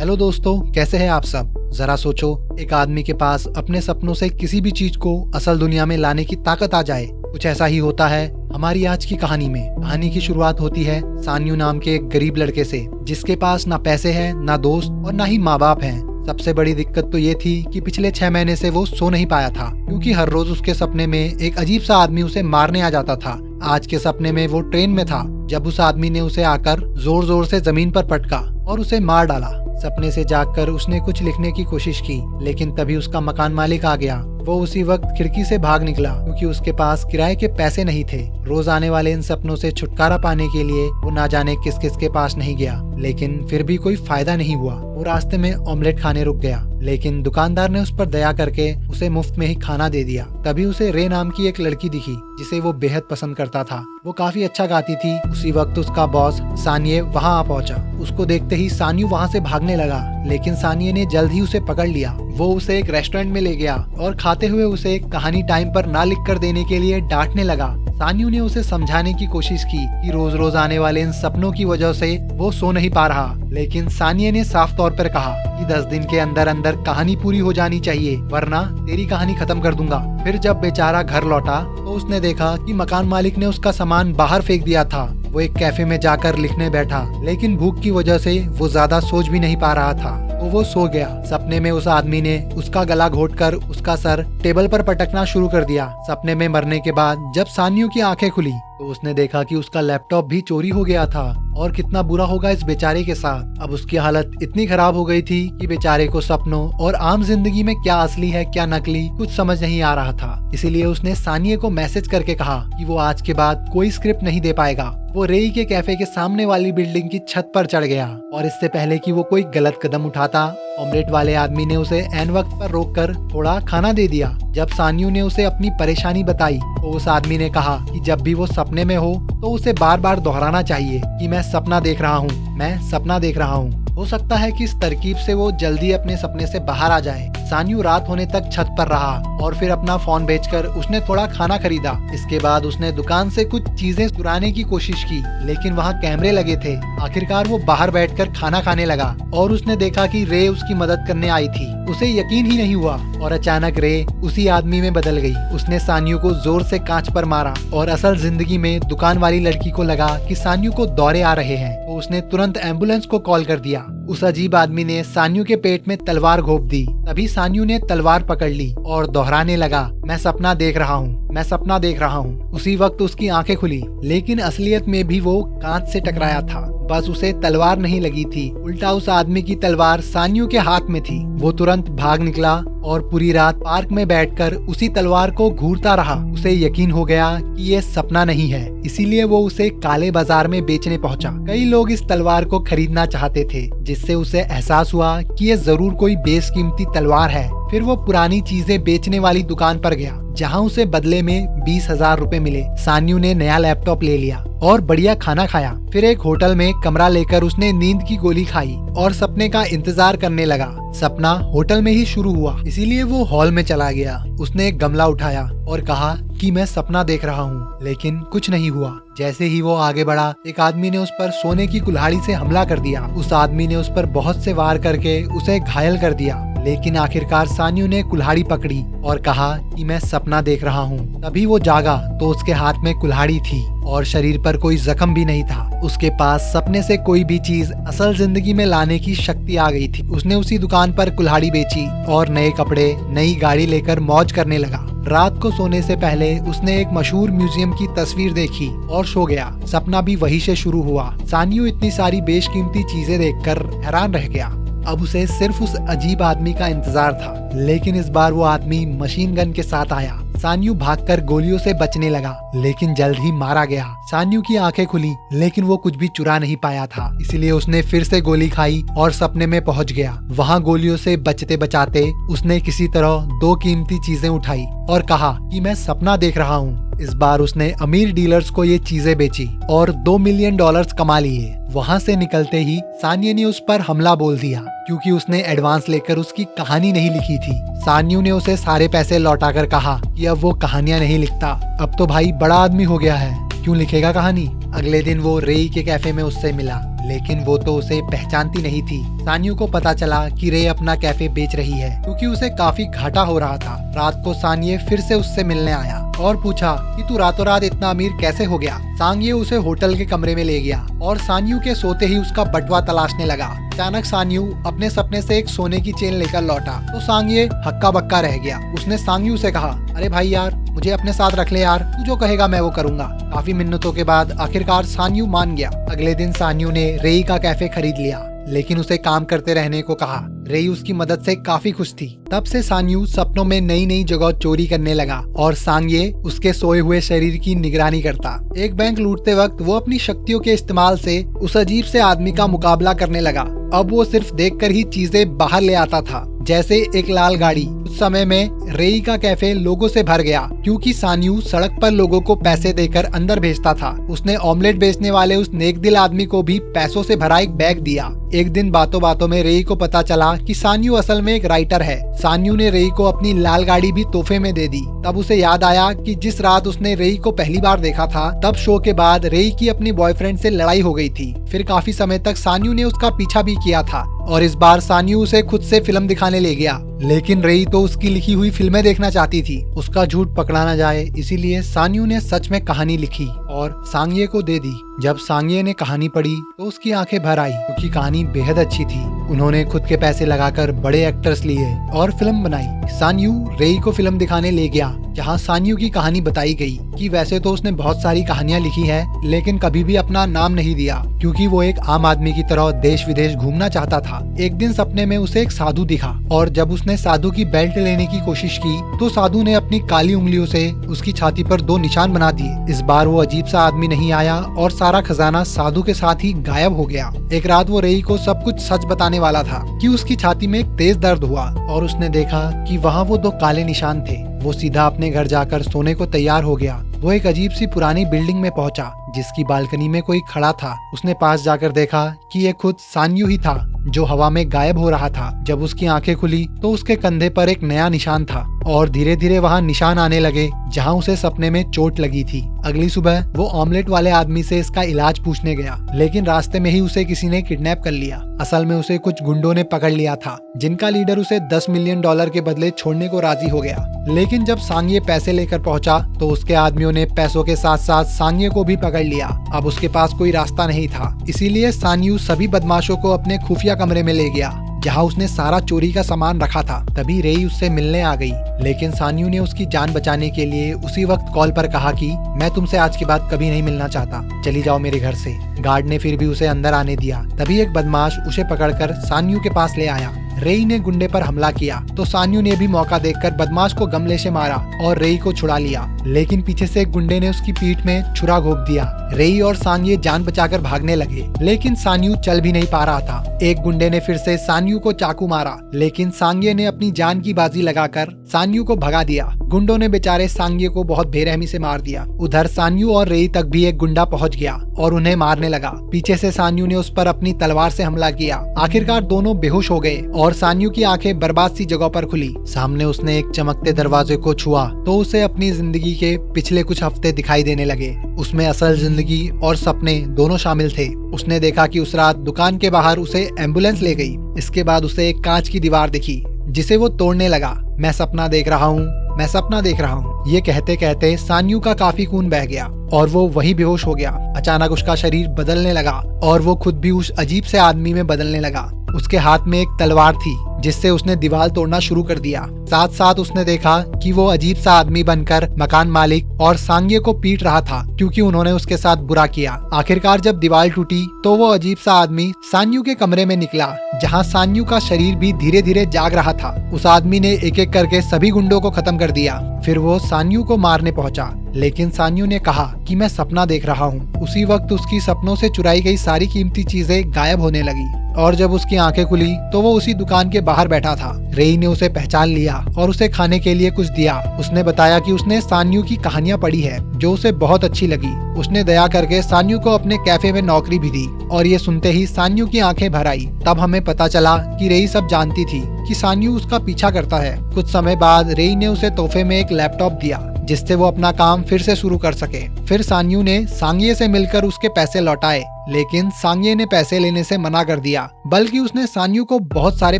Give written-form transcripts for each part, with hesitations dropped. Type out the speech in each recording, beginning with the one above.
Hello दोस्तों, कैसे हैं आप सब। जरा सोचो, एक आदमी के पास अपने सपनों से किसी भी चीज को असल दुनिया में लाने की ताकत आ जाए। कुछ ऐसा ही होता है हमारी आज की कहानी में। कहानी की शुरुआत होती है सान्यू नाम के एक गरीब लड़के से, जिसके पास ना पैसे हैं, ना दोस्त और ना ही माँ बाप हैं। सबसे बड़ी दिक्कत तो ये थी कि पिछले 6 महीने से वो सो नहीं पाया था, क्योंकि हर रोज उसके सपने में एक अजीब सा आदमी उसे मारने आ जाता था। आज के सपने में वो ट्रेन में था, जब उस आदमी ने उसे आकर जोर जोर से जमीन पर पटका और उसे मार डाला। सपने से जागकर उसने कुछ लिखने की कोशिश की, लेकिन तभी उसका मकान मालिक आ गया। वो उसी वक्त खिड़की से भाग निकला, क्योंकि उसके पास किराए के पैसे नहीं थे। रोज आने वाले इन सपनों से छुटकारा पाने के लिए वो ना जाने किस किस के पास नहीं गया, लेकिन फिर भी कोई फायदा नहीं हुआ। वो रास्ते में ऑमलेट खाने रुक गया, लेकिन दुकानदार ने उस पर दया करके उसे मुफ्त में ही खाना दे दिया। तभी उसे रे नाम की एक लड़की दिखी, जिसे वो बेहद पसंद करता था। वो काफी अच्छा गाती थी। उसी वक्त उसका बॉस सानिये वहाँ आ पहुँचा। उसको देखते ही सान्यू वहाँ से भागने लगा, लेकिन सानिये ने जल्द ही उसे पकड़ लिया। वो उसे एक रेस्टोरेंट में ले गया और खाते हुए उसे कहानी टाइम पर ना लिख कर देने के लिए डांटने लगा। सान्यू ने उसे समझाने की कोशिश की कि रोज रोज आने वाले इन सपनों की वजह से वो सो नहीं पा रहा, लेकिन सानिये ने साफ तौर पर कहा कि 10 दिन के अंदर अंदर कहानी पूरी हो जानी चाहिए, वरना तेरी कहानी खत्म कर दूंगा। फिर जब बेचारा घर लौटा तो उसने देखा कि मकान मालिक ने उसका सामान बाहर फेंक दिया था। वो एक कैफे में जाकर लिखने बैठा, लेकिन भूख की वजह से वो ज्यादा सोच भी नहीं पा रहा था, तो वो सो गया। सपने में उस आदमी ने उसका गला घोटकर उसका सर टेबल पर पटकना शुरू कर दिया। सपने में मरने के बाद जब सान्यू की आंखें खुली तो उसने देखा कि उसका लैपटॉप भी चोरी हो गया था, और कितना बुरा होगा इस बेचारे के साथ। अब उसकी हालत इतनी खराब हो गई थी कि बेचारे को सपनों और आम जिंदगी में क्या असली है क्या नकली कुछ समझ नहीं आ रहा था। इसीलिए उसने सानिये को मैसेज करके कहा कि वो आज के बाद कोई स्क्रिप्ट नहीं दे पाएगा। वो रेई के कैफे के सामने वाली बिल्डिंग की छत पर चढ़ गया, और इससे पहले कि वो कोई गलत कदम उठाता, ऑमलेट वाले आदमी ने उसे ऐन वक्त पर रोककर थोड़ा खाना दे दिया। जब सान्यू ने उसे अपनी परेशानी बताई तो उस आदमी ने कहा कि जब भी वो सपने में हो तो उसे बार बार दोहराना चाहिए कि मैं सपना देख रहा हूँ, मैं सपना देख रहा हूँ। हो सकता है कि इस तरकीब से वो जल्दी अपने सपने से बाहर आ जाए। सान्यू रात होने तक छत पर रहा, और फिर अपना फोन बेचकर उसने थोड़ा खाना खरीदा। इसके बाद उसने दुकान से कुछ चीजें चुराने की कोशिश की, लेकिन वहाँ कैमरे लगे थे। आखिरकार वो बाहर बैठकर खाना खाने लगा, और उसने देखा कि रे उसकी मदद करने आई थी। उसे यकीन ही नहीं हुआ, और अचानक रे उसी आदमी में बदल गई। उसने सान्यू को जोर से कांच पर मारा, और असल जिंदगी में दुकान वाली लड़की को लगा कि सान्यू को दौरे आ रहे हैं, तो उसने तुरंत एम्बुलेंस को कॉल कर दिया। उस अजीब आदमी ने सान्यू के पेट में तलवार घोंप दी। तभी सान्यू ने तलवार पकड़ ली और दोहराने लगा, मैं सपना देख रहा हूँ, मैं सपना देख रहा हूँ। उसी वक्त उसकी आंखें खुली, लेकिन असलियत में भी वो कांच से टकराया था। बस उसे तलवार नहीं लगी थी, उल्टा उस आदमी की तलवार सान्यू के हाथ में थी। वो तुरंत भाग निकला और पूरी रात पार्क में बैठकर उसी तलवार को घूरता रहा। उसे यकीन हो गया कि ये सपना नहीं है, इसीलिए वो उसे काले बाजार में बेचने पहुंचा। कई लोग इस तलवार को खरीदना चाहते थे, जिससे उसे एहसास हुआ कि ये जरूर कोई बेशकीमती तलवार है। फिर वो पुरानी चीजें बेचने वाली दुकान पर गया, जहां उसे बदले में 20,000 रुपए मिले। सान्यू ने नया लैपटॉप ले लिया और बढ़िया खाना खाया। फिर एक होटल में कमरा लेकर उसने नींद की गोली खाई और सपने का इंतजार करने लगा। सपना होटल में ही शुरू हुआ, इसीलिए वो हॉल में चला गया। उसने एक गमला उठाया और कहा कि मैं सपना देख रहा हूँ, लेकिन कुछ नहीं हुआ। जैसे ही वो आगे बढ़ा, एक आदमी ने उस पर सोने की कुल्हाड़ी से हमला कर दिया। उस आदमी ने उस पर बहुत से वार करके उसे घायल कर दिया, लेकिन आखिरकार सान्यू ने कुल्हाड़ी पकड़ी और कहा कि मैं सपना देख रहा हूँ। तभी वो जागा तो उसके हाथ में कुल्हाड़ी थी और शरीर पर कोई जख्म भी नहीं था। उसके पास सपने से कोई भी चीज असल जिंदगी में लाने की शक्ति आ गई थी। उसने उसी दुकान पर कुल्हाड़ी बेची और नए कपड़े, नई गाड़ी लेकर मौज करने लगा। रात को सोने से पहले उसने एक मशहूर म्यूजियम की तस्वीर देखी और सो गया। सपना भी वहीं से शुरू हुआ। सान्यू इतनी सारी बेशकीमती चीजें देखकर हैरान रह गया। अब उसे सिर्फ उस अजीब आदमी का इंतजार था, लेकिन इस बार वो आदमी मशीन गन के साथ आया। सान्यू भागकर गोलियों से बचने लगा, लेकिन जल्द ही मारा गया। सान्यू की आंखें खुली, लेकिन वो कुछ भी चुरा नहीं पाया था, इसलिए उसने फिर से गोली खाई और सपने में पहुंच गया। वहाँ गोलियों से बचते बचाते उसने किसी तरह 2 कीमती चीजें उठाई और कहा कि मैं सपना देख रहा हूँ। इस बार उसने अमीर डीलर्स को ये चीजें बेची और $2 मिलियन कमा लिए। वहाँ से निकलते ही सान्यू ने उस पर हमला बोल दिया, क्योंकि उसने एडवांस लेकर उसकी कहानी नहीं लिखी थी। सान्यू ने उसे सारे पैसे लौटाकर कहा कि अब वो कहानियां नहीं लिखता, अब तो भाई बड़ा आदमी हो गया है। क्यों लिखेगा कहानी। अगले दिन वो रेई के कैफे में उससे मिला, लेकिन वो तो उसे पहचानती नहीं थी। सान्यू को पता चला कि रे अपना कैफे बेच रही है क्योंकि उसे काफी घाटा हो रहा था। रात को सांगे फिर से उससे मिलने आया और पूछा कि तू रातों रात इतना अमीर कैसे हो गया। सांगे उसे होटल के कमरे में ले गया और सान्यू के सोते ही उसका बटुआ तलाशने लगा। अचानक सान्यू अपने सपने से एक सोने की चेन लेकर लौटा तो सांगे हक्का बक्का रह गया। उसने सांग्यू से कहा, अरे भाई यार, मुझे अपने साथ रख ले यार, तू जो कहेगा मैं वो करूंगा। काफी मिन्नतों के बाद आखिरकार सान्यू मान गया। अगले दिन सान्यू ने रेई का कैफे खरीद लिया, लेकिन उसे काम करते रहने को कहा। रेई उसकी मदद से काफी खुश थी। तब से सान्यू सपनों में नई नई जगह चोरी करने लगा और सांगे उसके सोए हुए शरीर की निगरानी करता। एक बैंक लूटते वक्त वो अपनी शक्तियों के इस्तेमाल से उस अजीब से आदमी का मुकाबला करने लगा। अब वो सिर्फ देखकर ही चीजें बाहर ले आता था, जैसे एक लाल गाड़ी। उस समय में रेई का कैफे लोगों से भर गया क्योंकि सान्यू सड़क पर लोगों को पैसे देकर अंदर भेजता था। उसने ऑमलेट बेचने वाले उस नेक दिल आदमी को भी पैसों से भरा एक बैग दिया। एक दिन बातों बातों में रेई को पता चला कि सान्यू असल में एक राइटर है। सान्यू ने रेई को अपनी लाल गाड़ी भी तोहफे में दे दी। तब उसे याद आया कि जिस रात उसने रेई को पहली बार देखा था, तब शो के बाद रेई की अपनी बॉयफ्रेंड से लड़ाई हो गई थी। फिर काफी समय तक सान्यू ने उसका पीछा भी किया था और इस बार सान्यू उसे खुद से फिल्म दिखाने ले गया। लेकिन रेई तो उसकी लिखी हुई फिल्में देखना चाहती थी। उसका झूठ पकड़ा न जाए इसीलिए सान्यू ने सच में कहानी लिखी और सांगे को दे दी। जब सांगे ने कहानी पढ़ी तो उसकी आंखें भर आई क्योंकि कहानी बेहद अच्छी थी। उन्होंने खुद के पैसे लगाकर बड़े एक्टर्स लिए और फिल्म बनाई। सान्यू रेई को फिल्म दिखाने ले गया जहां सान्यू की कहानी बताई गई कि वैसे तो उसने बहुत सारी कहानियां लिखी है, लेकिन कभी भी अपना नाम नहीं दिया क्योंकि वो एक आम आदमी की तरह देश विदेश घूमना चाहता था। एक दिन सपने में उसे एक साधु दिखा और जब उसने साधु की बेल्ट लेने की कोशिश की तो साधु ने अपनी काली उंगलियों से उसकी छाती पर 2 निशान बना दिए। इस बार वो अजीब सा आदमी नहीं आया और सारा खजाना साधु के साथ ही गायब हो गया। एक रात वो रेई को सब कुछ सच बताने वाला था कि उसकी छाती में एक तेज दर्द हुआ और उसने देखा कि वहाँ वो 2 काले निशान थे। वो सीधा अपने घर जाकर सोने को तैयार हो गया। वो एक अजीब सी पुरानी बिल्डिंग में पहुंचा जिसकी बालकनी में कोई खड़ा था। उसने पास जाकर देखा कि ये खुद सान्यू ही था जो हवा में गायब हो रहा था। जब उसकी आंखें खुली तो उसके कंधे पर एक नया निशान था और धीरे धीरे वहाँ निशान आने लगे जहाँ उसे सपने में चोट लगी थी। अगली सुबह वो ऑमलेट वाले आदमी से इसका इलाज पूछने गया, लेकिन रास्ते में ही उसे किसी ने किडनैप कर लिया। असल में उसे कुछ गुंडों ने पकड़ लिया था जिनका लीडर उसे $10 मिलियन के बदले छोड़ने को राजी हो गया। लेकिन जब सांगे पैसे लेकर पहुंचा तो उसके आदमियों ने पैसों के साथ साथ सांगे को भी पकड़ लिया। अब उसके पास कोई रास्ता नहीं था, इसीलिए सान्यू सभी बदमाशों को अपने खुफिया कमरे में ले गया जहां उसने सारा चोरी का सामान रखा था। तभी रेई उससे मिलने आ गई, लेकिन सान्यू ने उसकी जान बचाने के लिए उसी वक्त कॉल पर कहा कि मैं तुमसे आज के बाद कभी नहीं मिलना चाहता, चली जाओ मेरे घर से। गार्ड ने फिर भी उसे अंदर आने दिया। तभी एक बदमाश उसे पकड़कर सान्यू के पास ले आया। रेई ने गुंडे पर हमला किया तो सान्यू ने भी मौका देखकर बदमाश को गमले से मारा और रेई को छुड़ा लिया, लेकिन पीछे से एक गुंडे ने उसकी पीठ में छुरा घोंप दिया। रेई और सांगे जान बचाकर भागने लगे, लेकिन सान्यू चल भी नहीं पा रहा था। एक गुंडे ने फिर से सान्यू को चाकू मारा, लेकिन सांगे ने अपनी जान की बाजी लगाकर सान्यू को भगा दिया। गुंडों ने बेचारे सांगे को बहुत बेरहमी से मार दिया। उधर सान्यू और रेई तक भी एक गुंडा पहुंच गया और उन्हें मारने लगा। पीछे से सान्यू ने उस पर अपनी तलवार से हमला किया। आखिरकार दोनों बेहोश हो गए और सान्यू की आंखें बर्बाद सी जगह पर खुली। सामने उसने एक चमकते दरवाजे को छुआ तो उसे अपनी जिंदगी के पिछले कुछ हफ्ते दिखाई देने लगे। उसमें असल जिंदगी और सपने दोनों शामिल थे। उसने देखा कि उस रात दुकान के बाहर उसे एम्बुलेंस ले गई। इसके बाद उसे एक कांच की दीवार दिखी जिसे वो तोड़ने लगा। मैं सपना देख रहा हूँ, मैं सपना देख रहा हूँ। ये कहते कहते सान्यू का काफी खून बह गया और वो वही बेहोश हो गया। अचानक उसका शरीर बदलने लगा और वो खुद भी उस अजीब से आदमी में बदलने लगा। उसके हाथ में एक तलवार थी जिससे उसने दीवार तोड़ना शुरू कर दिया। साथ साथ उसने देखा कि वो अजीब सा आदमी बनकर मकान मालिक और सांगे को पीट रहा था क्योंकि उन्होंने उसके साथ बुरा किया। आखिरकार जब दीवार टूटी तो वो अजीब सा आदमी सान्यू के कमरे में निकला जहां सान्यू का शरीर भी धीरे धीरे जाग रहा था। उस आदमी ने एक एक करके सभी गुंडों को खत्म कर दिया। फिर वो सान्यू को मारने पहुंचा, लेकिन सान्यू ने कहा कि मैं सपना देख रहा हूँ। उसी वक्त उसकी सपनों से चुराई गई सारी कीमती चीजें गायब होने लगी और जब उसकी आंखें खुली तो वो उसी दुकान के बाहर बैठा था। रेई ने उसे पहचान लिया और उसे खाने के लिए कुछ दिया। उसने बताया कि उसने सान्यू की कहानियां पढ़ी है जो उसे बहुत अच्छी लगी। उसने दया करके सान्यू को अपने कैफे में नौकरी भी दी और ये सुनते ही सान्यू की आंखें भर आई। तब हमें पता चला कि रेई सब जानती थी कि सान्यू उसका पीछा करता है। कुछ समय बाद रेई ने उसे तोहफे में एक लैपटॉप दिया जिससे वो अपना काम फिर से शुरू कर सके। फिर सान्यू ने सांगिये से मिलकर उसके पैसे लौटाए, लेकिन सांगिये ने पैसे लेने से मना कर दिया, बल्कि उसने सान्यू को बहुत सारे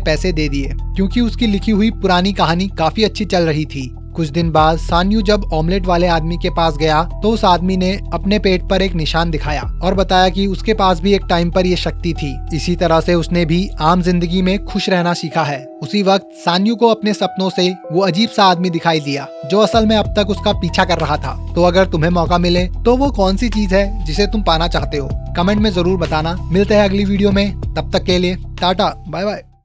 पैसे दे दिए क्योंकि उसकी लिखी हुई पुरानी कहानी काफी अच्छी चल रही थी। कुछ दिन बाद सान्यू जब ऑमलेट वाले आदमी के पास गया तो उस आदमी ने अपने पेट पर एक निशान दिखाया और बताया कि उसके पास भी एक टाइम पर ये शक्ति थी। इसी तरह से उसने भी आम जिंदगी में खुश रहना सीखा है। उसी वक्त सान्यू को अपने सपनों से वो अजीब सा आदमी दिखाई दिया जो असल में अब तक उसका पीछा कर रहा था। तो अगर तुम्हें मौका मिले तो वो कौन सी चीज है जिसे तुम पाना चाहते हो? कमेंट में जरूर बताना। मिलते हैं अगली वीडियो में, तब तक के लिए टाटा बाय बाय।